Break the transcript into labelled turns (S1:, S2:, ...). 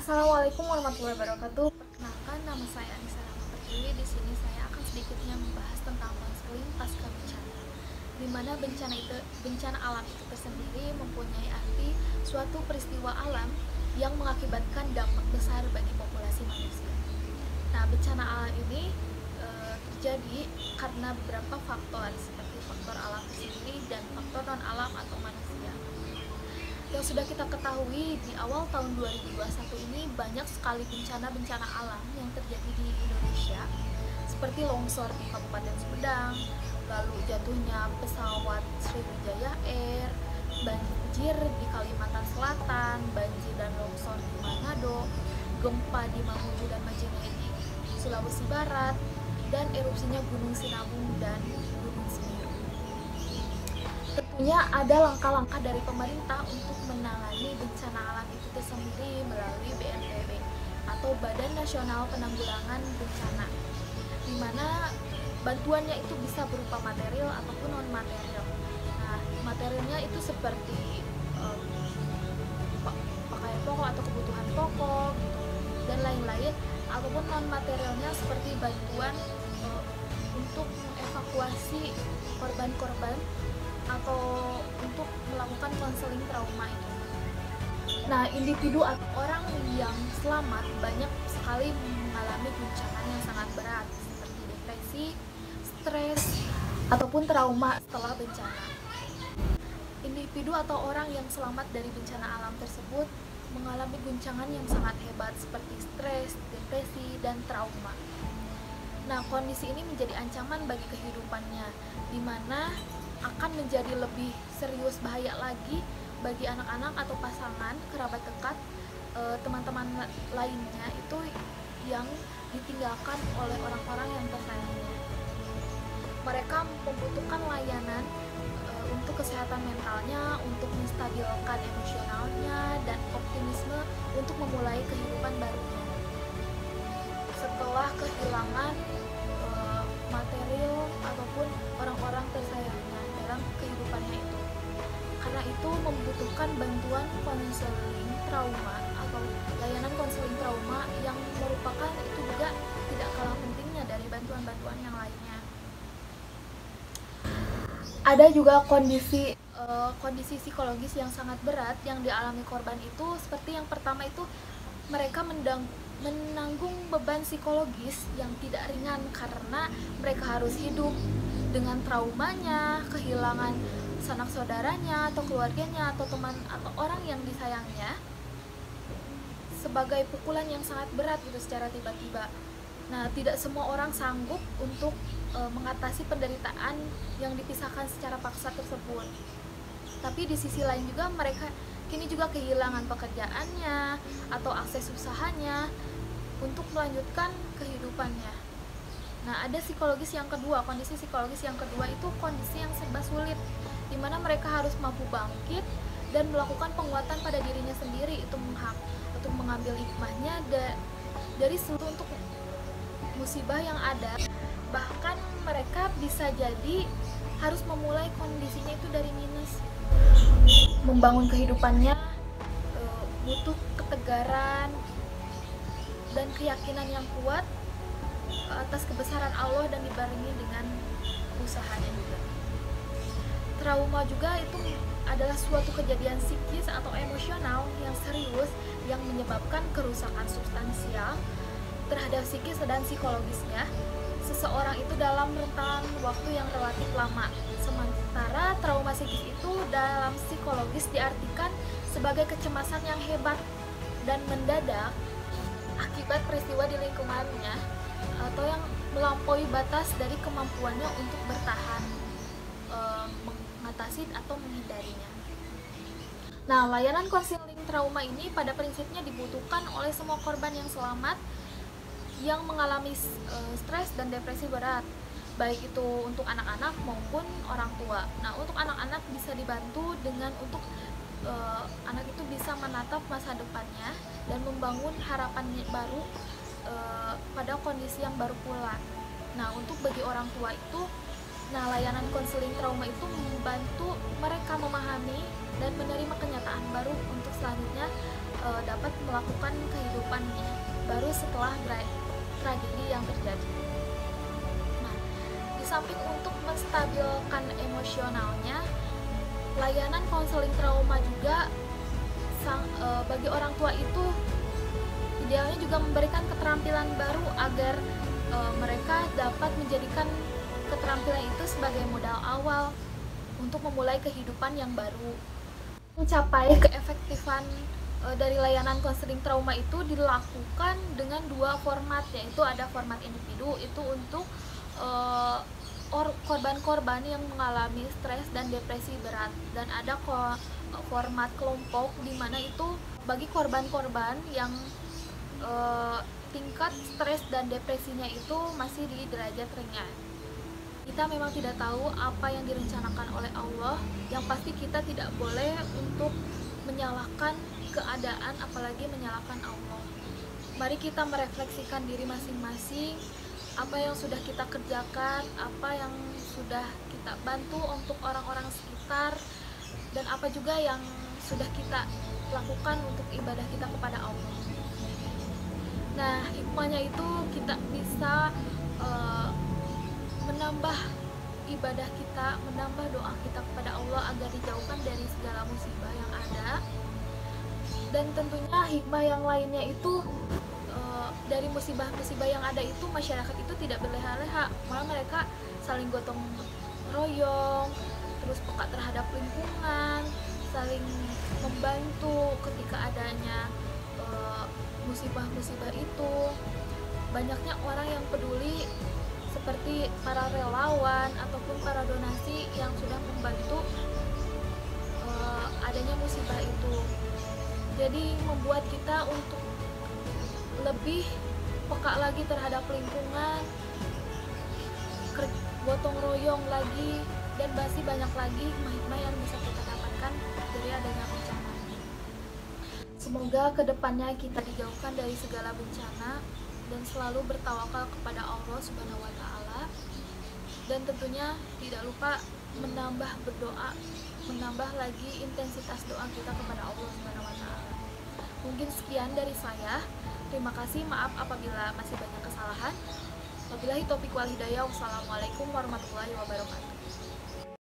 S1: Assalamualaikum warahmatullahi wabarakatuh. Perkenalkan, nama saya Anissa Rahma Pertiwi. Di sini saya akan sedikitnya membahas tentang konseling pasca bencana. Di mana bencana alam itu tersendiri mempunyai arti suatu peristiwa alam yang mengakibatkan dampak besar bagi populasi manusia. Nah, bencana alam ini terjadi karena beberapa faktor seperti faktor alam sendiri dan faktor non alam atau manusia. Yang sudah kita ketahui di awal tahun 2021 ini banyak sekali bencana-bencana alam yang terjadi di Indonesia, seperti longsor di Kabupaten Sumedang, lalu jatuhnya pesawat Sriwijaya Air, banjir di Kalimantan Selatan, banjir dan longsor di Manado, gempa di Mamuju dan Majene di Sulawesi Barat, dan erupsinya Gunung Sinabung dan Gunung Semeru. Tentunya ada langkah-langkah dari pemerintah untuk menangani bencana alam itu tersendiri melalui BNPB atau Badan Nasional Penanggulangan Bencana, di mana bantuannya itu bisa berupa material ataupun non material. Nah, materialnya itu seperti pakaian pokok atau kebutuhan pokok gitu, dan lain-lain, ataupun non materialnya seperti bantuan untuk mengevakuasi korban-korban atau untuk melakukan konseling trauma itu. Nah, individu atau orang yang selamat banyak sekali mengalami guncangan yang sangat berat seperti depresi, stres, ataupun trauma setelah bencana. Individu atau orang yang selamat dari bencana alam tersebut mengalami guncangan yang sangat hebat seperti stres, depresi, dan trauma. Nah, kondisi ini menjadi ancaman bagi kehidupannya, di mana akan menjadi lebih serius bahaya lagi bagi anak-anak atau pasangan, kerabat dekat, teman-teman lainnya itu yang ditinggalkan oleh orang-orang yang tersayangnya. Mereka membutuhkan layanan untuk kesehatan mentalnya, untuk menstabilkan emosionalnya, dan optimisme untuk memulai kehidupan barunya setelah kehilangan material ataupun orang-orang tersayangnya dalam kehidupannya itu. Karena itu membutuhkan bantuan konseling trauma atau layanan konseling trauma yang merupakan itu juga tidak kalah pentingnya dari bantuan-bantuan yang lainnya. Ada juga kondisi psikologis yang sangat berat yang dialami korban itu, seperti yang pertama itu mereka menanggung beban psikologis yang tidak ringan karena mereka harus hidup dengan traumanya, kehilangan sanak saudaranya atau keluarganya atau teman atau orang yang disayangnya sebagai pukulan yang sangat berat gitu secara tiba-tiba. Nah, tidak semua orang sanggup untuk mengatasi penderitaan yang dipisahkan secara paksa tersebut. Tapi di sisi lain juga mereka kini juga kehilangan pekerjaannya atau akses usahanya untuk melanjutkan kehidupannya. Nah, ada psikologis yang kedua, kondisi psikologis yang kedua itu kondisi yang serba sulit, di mana mereka harus mampu bangkit dan melakukan penguatan pada dirinya sendiri itu untuk mengambil hikmahnya dari seluruh untuk musibah yang ada. Bahkan mereka bisa jadi harus memulai kondisinya itu dari minus. Membangun kehidupannya butuh ketegaran dan keyakinan yang kuat atas kebesaran Allah dan dibarengi dengan usahanya juga. Trauma juga itu adalah suatu kejadian psikis atau emosional yang serius yang menyebabkan kerusakan substansial terhadap psikis dan psikologisnya seseorang itu dalam rentang waktu yang relatif lama. Sementara trauma psikis itu dalam psikologis diartikan sebagai kecemasan yang hebat dan mendadak akibat peristiwa di lingkungannya atau yang melampaui batas dari kemampuannya untuk bertahan, mengatasi atau menghindarinya. Nah, layanan konseling trauma ini pada prinsipnya dibutuhkan oleh semua korban yang selamat yang mengalami stres dan depresi berat, baik itu untuk anak-anak maupun orang tua. Nah, untuk anak-anak bisa dibantu dengan untuk anak itu bisa menatap masa depannya dan membangun harapan baru pada kondisi yang baru pula. Nah, untuk bagi orang tua itu, layanan konseling trauma itu membantu mereka memahami dan menerima kenyataan baru untuk selanjutnya dapat melakukan kehidupannya baru setelah tragedi yang terjadi. Nah, di samping untuk menstabilkan emosionalnya, layanan konseling trauma juga bagi orang tua itu idealnya juga memberikan keterampilan baru agar mereka dapat menjadikan keterampilan itu sebagai modal awal untuk memulai kehidupan yang baru. Mencapai keefektifan dari layanan konseling trauma itu dilakukan dengan dua format, yaitu ada format individu itu untuk korban-korban yang mengalami stres dan depresi berat, dan ada format kelompok di mana itu bagi korban-korban yang tingkat stres dan depresinya itu masih di derajat ringan. Kita memang tidak tahu apa yang direncanakan oleh Allah, yang pasti kita tidak boleh untuk menyalahkan keadaan, apalagi menyalahkan Allah. Mari kita merefleksikan diri masing-masing, apa yang sudah kita kerjakan, apa yang sudah kita bantu untuk orang-orang sekitar, dan apa juga yang sudah kita lakukan untuk ibadah kita kepada Allah. Nah, hikmahnya itu kita bisa menambah ibadah kita, menambah doa kita kepada Allah agar dijauhkan dari segala musibah yang ada. Dan tentunya hikmah yang lainnya itu dari musibah-musibah yang ada itu masyarakat itu tidak berleha-leha, malah mereka saling gotong royong, terus peka terhadap lingkungan, saling membantu ketika adanya musibah-musibah itu. Banyaknya orang yang peduli seperti para relawan ataupun para donasi yang sudah membantu adanya musibah itu. Jadi membuat kita untuk lebih peka lagi terhadap lingkungan, gotong royong lagi, dan masih banyak lagi hikmah-hikmah yang bisa kita dapatkan dari adanya bencana. Semoga kedepannya kita dijauhkan dari segala bencana dan selalu bertawakal kepada Allah Subhanahu wa Ta'ala, dan tentunya tidak lupa menambah berdoa, menambah lagi intensitas doa kita kepada Allah Subhanahu wa Ta'ala. Mungkin sekian dari saya. Terima kasih, maaf apabila masih banyak kesalahan. Wabillahi taufiq wal hidayah. Wassalamualaikum warahmatullahi wabarakatuh.